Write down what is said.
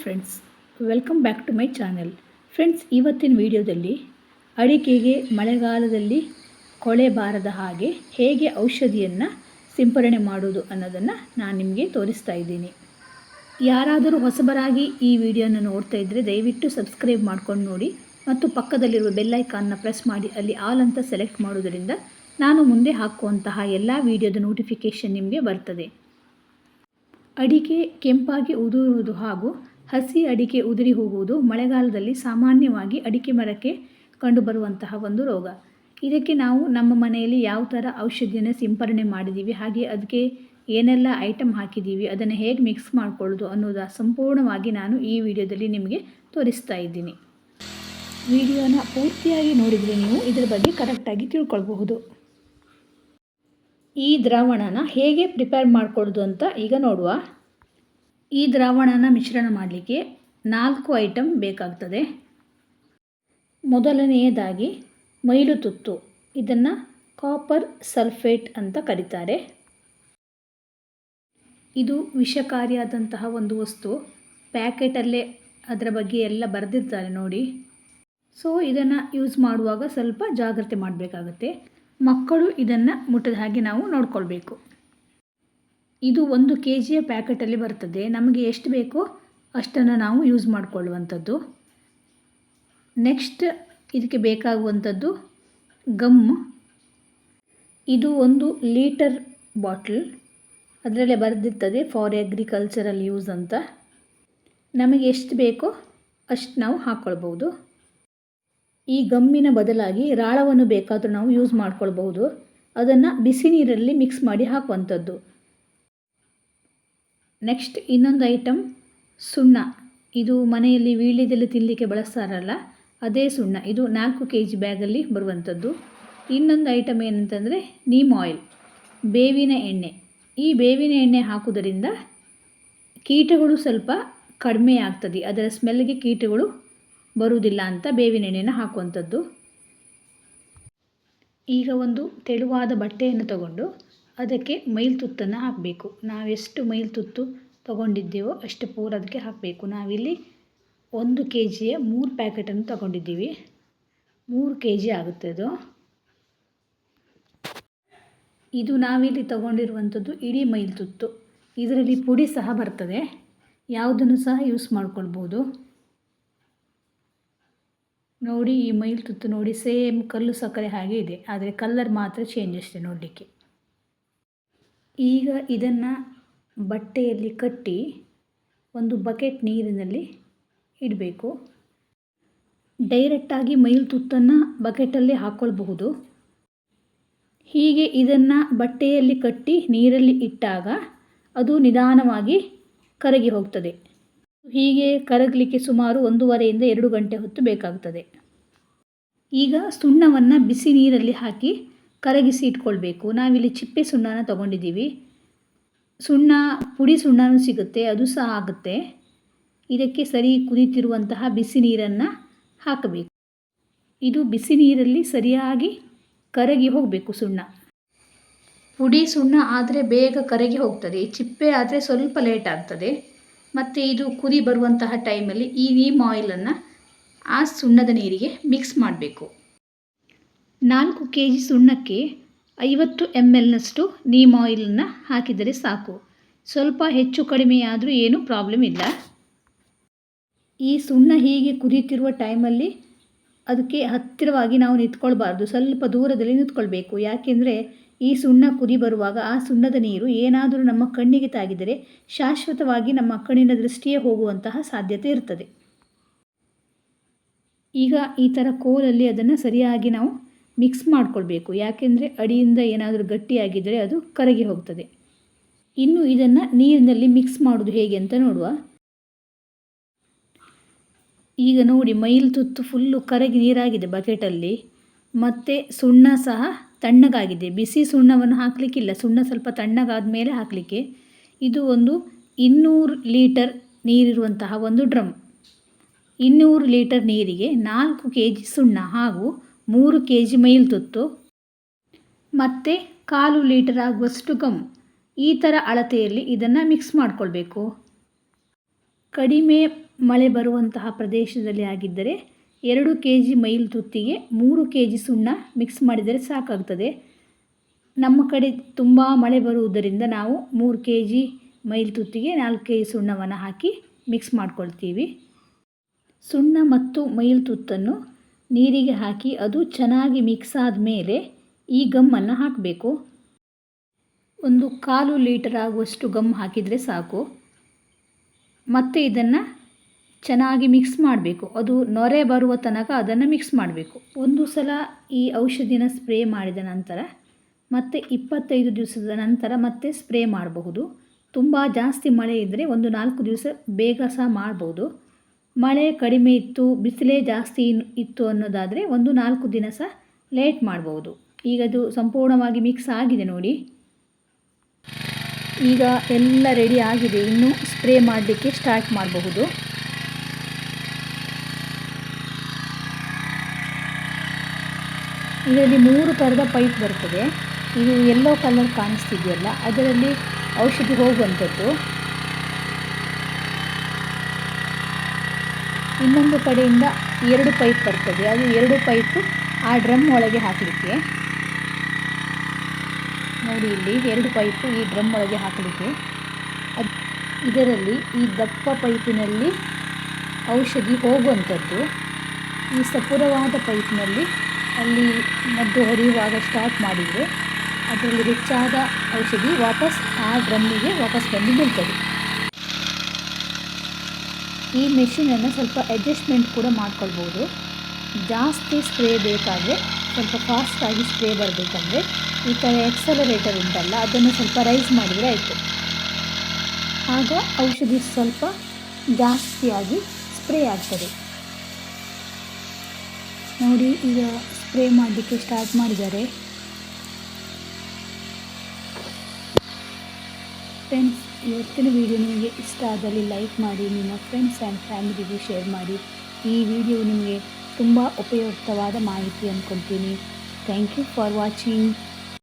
Friends, welcome back to my channel. Friends, ಇವತ್ತಿನ ವಿಡಿಯೋದಲ್ಲಿ ಅಡಿಕೆಗೆ ಮಳೆಗಾಲದಲ್ಲಿ ಕೊಳೆ ಬಾರದ ಹಾಗೆ ಹೇಗೆ ಔಷಧಿಯನ್ನು ಸಿಂಪರಣೆ ಮಾಡೋದು ಅನ್ನೋದನ್ನು ನಾನು ನಿಮಗೆ ತೋರಿಸ್ತಾ ಇದ್ದೀನಿ. ಯಾರಾದರೂ ಹೊಸಬರಾಗಿ ಈ ವಿಡಿಯೋನ ನೋಡ್ತಾ ಇದ್ದರೆ ದಯವಿಟ್ಟು ಸಬ್ಸ್ಕ್ರೈಬ್ ಮಾಡ್ಕೊಂಡು ನೋಡಿ ಮತ್ತು ಪಕ್ಕದಲ್ಲಿರುವ ಬೆಲ್ ಐಕಾನ್ನ ಪ್ರೆಸ್ ಮಾಡಿ ಅಲ್ಲಿ ಆಲ್ ಅಂತ ಸೆಲೆಕ್ಟ್ ಮಾಡೋದರಿಂದ ನಾನು ಮುಂದೆ ಹಾಕುವಂತಹ ಎಲ್ಲ ವಿಡಿಯೋದ ನೋಟಿಫಿಕೇಷನ್ ನಿಮಗೆ ಬರ್ತದೆ. ಅಡಿಕೆ ಕೆಂಪಾಗಿ ಉದುರುವುದು ಹಾಗೂ ಹಸಿ ಅಡಿಕೆ ಉದುರಿ ಹೋಗುವುದು ಮಳೆಗಾಲದಲ್ಲಿ ಸಾಮಾನ್ಯವಾಗಿ ಅಡಿಕೆ ಮರಕ್ಕೆ ಕಂಡುಬರುವಂತಹ ಒಂದು ರೋಗ. ಇದಕ್ಕೆ ನಾವು ನಮ್ಮ ಮನೆಯಲ್ಲಿ ಯಾವ ಥರ ಔಷಧಿಯನ್ನು ಸಿಂಪರಣೆ ಮಾಡಿದ್ದೀವಿ, ಹಾಗೆ ಅದಕ್ಕೆ ಏನೆಲ್ಲ ಐಟಮ್ ಹಾಕಿದ್ದೀವಿ, ಅದನ್ನು ಹೇಗೆ ಮಿಕ್ಸ್ ಮಾಡಿಕೊಳ್ಳೋದು ಅನ್ನೋದು ಸಂಪೂರ್ಣವಾಗಿ ನಾನು ಈ ವಿಡಿಯೋದಲ್ಲಿ ನಿಮಗೆ ತೋರಿಸ್ತಾ ಇದ್ದೀನಿ. ವಿಡಿಯೋನ ಪೂರ್ತಿಯಾಗಿ ನೋಡಿದರೆ ನೀವು ಇದರ ಬಗ್ಗೆ ಕರೆಕ್ಟಾಗಿ ತಿಳ್ಕೊಳ್ಬಹುದು. ಈ ದ್ರಾವಣನ ಹೇಗೆ ಪ್ರಿಪೇರ್ ಮಾಡ್ಕೊಳ್ಳೋದು ಅಂತ ಈಗ ನೋಡುವ. ಈ ದ್ರಾವಣನ ಮಿಶ್ರಣ ಮಾಡಲಿಕ್ಕೆ 4 ಐಟಮ್ ಬೇಕಾಗ್ತದೆ. ಮೊದಲನೆಯದಾಗಿ ಮೈಲುತುತ್ತು, ಇದನ್ನು ಕಾಪರ್ ಸಲ್ಫೇಟ್ ಅಂತ ಕರೀತಾರೆ. ಇದು ವಿಷಕಾರಿಯಾದಂತಹ ಒಂದು ವಸ್ತು. ಪ್ಯಾಕೆಟಲ್ಲೇ ಅದರ ಬಗ್ಗೆ ಎಲ್ಲ ಬರೆದಿರ್ತಾರೆ ನೋಡಿ. ಸೊ ಇದನ್ನು ಯೂಸ್ ಮಾಡುವಾಗ ಸ್ವಲ್ಪ ಜಾಗ್ರತೆ ಮಾಡಬೇಕಾಗುತ್ತೆ. ಮಕ್ಕಳು ಇದನ್ನು ಮುಟ್ಟದ ಹಾಗೆ ನಾವು ನೋಡ್ಕೊಳ್ಬೇಕು. ಇದು 1 kg ಪ್ಯಾಕೆಟಲ್ಲಿ ಬರ್ತದೆ. ನಮಗೆ ಎಷ್ಟು ಬೇಕೋ ಅಷ್ಟನ್ನು ನಾವು ಯೂಸ್ ಮಾಡಿಕೊಳ್ಳುವಂಥದ್ದು. ನೆಕ್ಸ್ಟ್ ಇದಕ್ಕೆ ಬೇಕಾಗುವಂಥದ್ದು ಗಮ್. ಇದು 1 ಲೀಟರ್ ಬಾಟಲ್. ಅದರಲ್ಲೇ ಬರೆದಿರ್ತದೆ ಫಾರ್ ಅಗ್ರಿಕಲ್ಚರಲ್ ಯೂಸ್ ಅಂತ. ನಮಗೆ ಎಷ್ಟು ಬೇಕೋ ಅಷ್ಟು ನಾವು ಹಾಕ್ಕೊಳ್ಬೋದು. ಈ ಗಮ್ಮಿನ ಬದಲಾಗಿ ರಾಳವನ್ನು ಬೇಕಾದರೂ ನಾವು ಯೂಸ್ ಮಾಡ್ಕೊಳ್ಬಹುದು. ಅದನ್ನು ಬಿಸಿ ನೀರಲ್ಲಿ ಮಿಕ್ಸ್ ಮಾಡಿ ಹಾಕುವಂಥದ್ದು. ನೆಕ್ಸ್ಟ್ ಇನ್ನೊಂದು ಐಟಮ್ ಸುಣ್ಣ. ಇದು ಮನೆಯಲ್ಲಿ ವೀಳ್ಯದೆಲೆ ತಿನ್ನಲಿಕ್ಕೆ ಬಳಸ್ತಾರಲ್ಲ, ಅದೇ ಸುಣ್ಣ. ಇದು 4 kg ಬ್ಯಾಗಲ್ಲಿ ಬರುವಂಥದ್ದು. ಇನ್ನೊಂದು ಐಟಮ್ ಏನಂತಂದರೆ ನೀಮ್ ಆಯಿಲ್, ಬೇವಿನ ಎಣ್ಣೆ. ಈ ಬೇವಿನ ಎಣ್ಣೆ ಹಾಕೋದರಿಂದ ಕೀಟಗಳು ಸ್ವಲ್ಪ ಕಡಿಮೆ ಆಗ್ತದೆ. ಅದರ ಸ್ಮೆಲ್ಗೆ ಕೀಟಗಳು ಬರುವುದಿಲ್ಲ ಅಂತ ಬೇವಿನ ಎಣ್ಣೆನ ಹಾಕುವಂಥದ್ದು. ಈಗ ಒಂದು ತೆಳುವಾದ ಬಟ್ಟೆಯನ್ನು ತಗೊಂಡು ಅದಕ್ಕೆ ಮೈಲ್ತುತ್ತನ್ನು ಹಾಕಬೇಕು. ನಾವೆಷ್ಟು ಮೈಲ್ತುತ್ತು ತಗೊಂಡಿದ್ದೇವೋ ಅಷ್ಟು ಪೂರ ಅದಕ್ಕೆ ಹಾಕಬೇಕು. ನಾವಿಲ್ಲಿ 1 kgಯ 3 ಪ್ಯಾಕೆಟನ್ನು ತಗೊಂಡಿದ್ದೀವಿ. 3 kg ಆಗುತ್ತೆ ಅದು. ಇದು ನಾವಿಲ್ಲಿ ತಗೊಂಡಿರುವಂಥದ್ದು ಇಡೀ ಮೈಲ್ತುತ್ತು. ಇದರಲ್ಲಿ ಪುಡಿ ಸಹ ಬರ್ತದೆ, ಯಾವುದನ್ನು ಸಹ ಯೂಸ್ ಮಾಡ್ಕೊಳ್ಬೋದು. ನೋಡಿ, ಈ ಮೈಲ್ತುತ್ತು ನೋಡಿ ಸೇಮ್ ಕಲ್ಲು ಸಕ್ಕರೆ ಹಾಗೆ ಇದೆ, ಆದರೆ ಕಲರ್ ಮಾತ್ರ ಚೇಂಜ್ ಅಷ್ಟೇ ನೋಡಲಿಕ್ಕೆ. ಈಗ ಇದನ್ನು ಬಟ್ಟೆಯಲ್ಲಿ ಕಟ್ಟಿ ಒಂದು ಬಕೆಟ್ ನೀರಿನಲ್ಲಿ ಇಡಬೇಕು. ಡೈರೆಕ್ಟಾಗಿ ಮೈಲ್ತುತ್ತನ್ನು ಬಕೆಟಲ್ಲಿ ಹಾಕ್ಕೊಳ್ಬಹುದು. ಹೀಗೆ ಇದನ್ನು ಬಟ್ಟೆಯಲ್ಲಿ ಕಟ್ಟಿ ನೀರಲ್ಲಿ ಇಟ್ಟಾಗ ಅದು ನಿಧಾನವಾಗಿ ಕರಗಿ ಹೋಗ್ತದೆ. ಹೀಗೆ ಕರಗಲಿಕ್ಕೆ ಸುಮಾರು 1.5 to 2 ಗಂಟೆ ಹೊತ್ತು ಬೇಕಾಗ್ತದೆ. ಈಗ ಸುಣ್ಣವನ್ನು ಬಿಸಿ ನೀರಲ್ಲಿ ಹಾಕಿ ಕರಗಿಸಿ ಇಟ್ಕೊಳ್ಬೇಕು. ನಾವಿಲ್ಲಿ ಚಿಪ್ಪೆ ಸುಣ್ಣನ ತಗೊಂಡಿದ್ದೀವಿ. ಸುಣ್ಣ ಪುಡಿ ಸುಣ್ಣನೂ ಸಿಗುತ್ತೆ, ಅದು ಸಹ ಆಗುತ್ತೆ. ಇದಕ್ಕೆ ಸರಿ ಕುದೀತಿರುವಂತಹ ಬಿಸಿ ನೀರನ್ನು ಹಾಕಬೇಕು. ಇದು ಬಿಸಿ ನೀರಲ್ಲಿ ಸರಿಯಾಗಿ ಕರಗಿ ಹೋಗಬೇಕು ಸುಣ್ಣ. ಪುಡಿ ಸುಣ್ಣ ಆದರೆ ಬೇಗ ಕರಗಿ ಹೋಗ್ತದೆ, ಚಿಪ್ಪೆ ಆದರೆ ಸ್ವಲ್ಪ ಲೇಟ್ ಆಗ್ತದೆ. ಮತ್ತು ಇದು ಕುದಿ ಬರುವಂತಹ ಟೈಮಲ್ಲಿ ಈ ನೀಮ್ ಆಯಿಲನ್ನು ಆ ಸುಣ್ಣದ ನೀರಿಗೆ ಮಿಕ್ಸ್ ಮಾಡಬೇಕು. 4 kg ಸುಣ್ಣಕ್ಕೆ 50 mlನಷ್ಟು ನೀಮ್ ಆಯಿಲನ್ನು ಹಾಕಿದರೆ ಸಾಕು. ಸ್ವಲ್ಪ ಹೆಚ್ಚು ಕಡಿಮೆ ಆದರೂ ಏನೂ ಪ್ರಾಬ್ಲಮ್ ಇಲ್ಲ. ಈ ಸುಣ್ಣ ಹೀಗೆ ಕುದಿಯುತ್ತಿರುವ ಟೈಮಲ್ಲಿ ಅದಕ್ಕೆ ಹತ್ತಿರವಾಗಿ ನಾವು ನಿಂತ್ಕೊಳ್ಬಾರ್ದು, ಸ್ವಲ್ಪ ದೂರದಲ್ಲಿ ನಿಂತ್ಕೊಳ್ಬೇಕು. ಯಾಕೆಂದರೆ ಈ ಸುಣ್ಣ ಕುದಿ ಬರುವಾಗ ಆ ಸುಣ್ಣದ ನೀರು ಏನಾದರೂ ನಮ್ಮ ಕಣ್ಣಿಗೆ ತಾಗಿದರೆ ಶಾಶ್ವತವಾಗಿ ನಮ್ಮ ಕಣ್ಣಿನ ದೃಷ್ಟಿಯೇ ಹೋಗುವಂತಹ ಸಾಧ್ಯತೆ ಇರ್ತದೆ. ಈಗ ಈ ಥರ ಕೋಲಲ್ಲಿ ಅದನ್ನು ಸರಿಯಾಗಿ ನಾವು ಮಿಕ್ಸ್ ಮಾಡಿಕೊಳ್ಬೇಕು. ಯಾಕೆಂದರೆ ಅಡಿಯಿಂದ ಏನಾದರೂ ಗಟ್ಟಿಯಾಗಿದ್ದರೆ ಅದು ಕರಗಿ ಹೋಗ್ತದೆ. ಇನ್ನು ಇದನ್ನು ನೀರಿನಲ್ಲಿ ಮಿಕ್ಸ್ ಮಾಡೋದು ಹೇಗೆ ಅಂತ ನೋಡುವ. ಈಗ ನೋಡಿ, ಮೈಲ್ತುತ್ತು ಫುಲ್ಲು ಕರಗಿ ನೀರಾಗಿದೆ ಬಕೆಟಲ್ಲಿ. ಮತ್ತು ಸುಣ್ಣ ಸಹ ತಣ್ಣಗಾಗಿದೆ. ಬಿಸಿ ಸುಣ್ಣವನ್ನು ಹಾಕಲಿಕ್ಕಿಲ್ಲ, ಸುಣ್ಣ ಸ್ವಲ್ಪ ತಣ್ಣಗಾದ ಮೇಲೆ ಹಾಕಲಿಕ್ಕೆ. ಇದು ಒಂದು 200 ಲೀಟರ್ ನೀರಿರುವಂತಹ ಒಂದು ಡ್ರಮ್. 200 ಲೀಟರ್ ನೀರಿಗೆ 4 kg ಸುಣ್ಣ ಹಾಗೂ 3 kg ಮೈಲ್ತುತ್ತು ಮತ್ತು 1/4 ಲೀಟರ್ ಆಗುವಷ್ಟು ಗಮ್. ಈ ಥರ ಅಳತೆಯಲ್ಲಿ ಇದನ್ನು ಮಿಕ್ಸ್ ಮಾಡಿಕೊಳ್ಬೇಕು. ಕಡಿಮೆ ಮಳೆ ಬರುವಂತಹ ಪ್ರದೇಶದಲ್ಲಿ ಆಗಿದ್ದರೆ 2 kg ಮೈಲು ತುತ್ತಿಗೆ 3 kg ಸುಣ್ಣ ಮಿಕ್ಸ್ ಮಾಡಿದರೆ ಸಾಕಾಗ್ತದೆ. ನಮ್ಮ ಕಡೆ ತುಂಬ ಮಳೆ ಬರುವುದರಿಂದ ನಾವು 3 kg ಮೈಲು ತುತ್ತಿಗೆ 4 kg ಸುಣ್ಣವನ್ನು ಹಾಕಿ ಮಿಕ್ಸ್ ಮಾಡ್ಕೊಳ್ತೀವಿ. ಸುಣ್ಣ ಮತ್ತು ಮೈಲು ತುತ್ತನ್ನು ನೀರಿಗೆ ಹಾಕಿ ಅದು ಚೆನ್ನಾಗಿ ಮಿಕ್ಸ್ ಆದಮೇಲೆ ಈ ಗಮ್ಮನ್ನು ಹಾಕಬೇಕು. 1/4 ಲೀಟರ್ ಆಗುವಷ್ಟು ಗಮ್ ಹಾಕಿದರೆ ಸಾಕು. ಮತ್ತು ಇದನ್ನು ಚೆನ್ನಾಗಿ ಮಿಕ್ಸ್ ಮಾಡಬೇಕು. ಅದು ನೊರೆ ಬರುವ ತನಕ ಅದನ್ನು ಮಿಕ್ಸ್ ಮಾಡಬೇಕು. ಒಂದು ಸಲ ಈ ಔಷಧಿನ ಸ್ಪ್ರೇ ಮಾಡಿದ ನಂತರ ಮತ್ತೆ 25 ದಿವಸದ ನಂತರ ಮತ್ತೆ ಸ್ಪ್ರೇ ಮಾಡಬಹುದು. ತುಂಬ ಜಾಸ್ತಿ ಮಳೆ ಇದ್ದರೆ 4 ದಿವಸ ಬೇಗ ಸಹ ಮಾಡ್ಬೋದು. ಮಳೆ ಕಡಿಮೆ ಇತ್ತು, ಬಿಸಿಲೇ ಜಾಸ್ತಿ ಇತ್ತು ಅನ್ನೋದಾದರೆ 4 ದಿನ ಸಹ ಲೇಟ್ ಮಾಡ್ಬೋದು. ಈಗ ಅದು ಸಂಪೂರ್ಣವಾಗಿ ಮಿಕ್ಸ್ ಆಗಿದೆ ನೋಡಿ. ಈಗ ಎಲ್ಲ ರೆಡಿ ಆಗಿದೆ. ಇನ್ನು ಸ್ಪ್ರೇ ಮಾಡಲಿಕ್ಕೆ ಸ್ಟಾರ್ಟ್ ಮಾಡಬಹುದು. ಇದರಲ್ಲಿ 3 ಥರದ ಪೈಪ್ ಬರ್ತದೆ. ಇದು ಯೆಲ್ಲೋ ಕಲರ್ ಕಾಣಿಸ್ತಿದೆಯಲ್ಲ, ಅದರಲ್ಲಿ ಔಷಧಿ ಹೋಗುವಂಥದ್ದು. ಇನ್ನೊಂದು ಕಡೆಯಿಂದ 2 ಪೈಪ್ ಬರ್ತದೆ. ಅದು 2 ಪೈಪು ಆ ಡ್ರಮ್ ಒಳಗೆ ಹಾಕಲಿಕ್ಕೆ. ನೋಡಿ ಇಲ್ಲಿ 2 ಪೈಪು ಈ ಡ್ರಮ್ ಒಳಗೆ ಹಾಕಲಿಕ್ಕೆ. ಇದರಲ್ಲಿ ಈ ದಪ್ಪ ಪೈಪಿನಲ್ಲಿ ಔಷಧಿ ಹೋಗುವಂಥದ್ದು. ಈ ಸಪುರವಾದ ಪೈಪ್ನಲ್ಲಿ ಅಲ್ಲಿ ಮದ್ದು ಹರಿಯುವಾಗ ಸ್ಟಾರ್ಟ್ ಮಾಡಿದರೆ ಅದರಲ್ಲಿ ಹೆಚ್ಚಾದ ಔಷಧಿ ವಾಪಸ್ ಆ ಡ್ರಮ್ಮಿಗೆ ವಾಪಸ್ ಬಂದು ಬೀಳ್ತದೆ. ಈ ಮೆಷಿನನ್ನು ಸ್ವಲ್ಪ ಅಡ್ಜಸ್ಟ್ಮೆಂಟ್ ಕೂಡ ಮಾಡ್ಕೊಳ್ಬೋದು. ಜಾಸ್ತಿ ಸ್ಪ್ರೇ ಬೇಕಾದರೆ, ಸ್ವಲ್ಪ ಫಾಸ್ಟಾಗಿ ಸ್ಪ್ರೇ ಬರಬೇಕಂದ್ರೆ ಈ ಥರ ಎಕ್ಸಲರೇಟರ್ ಉಂಟಲ್ಲ, ಅದನ್ನು ಸ್ವಲ್ಪ ರೈಸ್ ಮಾಡಿದರೆ ಆಯಿತು. ಆಗ ಔಷಧಿ ಸ್ವಲ್ಪ ಜಾಸ್ತಿಯಾಗಿ ಸ್ಪ್ರೇ ಆಗ್ತದೆ. ನೋಡಿ ಈಗ ಸ್ಪ್ರೇ ಮಾಡಲಿಕ್ಕೆ ಸ್ಟಾರ್ಟ್ ಮಾಡಿದ್ದಾರೆ. ಫ್ರೆಂಡ್ಸ್, ಇವತ್ತಿನ ವಿಡಿಯೋ ನಿಮಗೆ ಇಷ್ಟ ಆದಲ್ಲಿ ಲೈಕ್ ಮಾಡಿ, ನಿಮ್ಮ ಫ್ರೆಂಡ್ಸ್ ಆ್ಯಂಡ್ ಫ್ಯಾಮಿಲಿಗೂ ಶೇರ್ ಮಾಡಿ. ಈ ವಿಡಿಯೋ ನಿಮಗೆ ತುಂಬ ಉಪಯುಕ್ತವಾದ ಮಾಹಿತಿ ಅಂದ್ಕೊಳ್ತೀನಿ. Thank you for watching.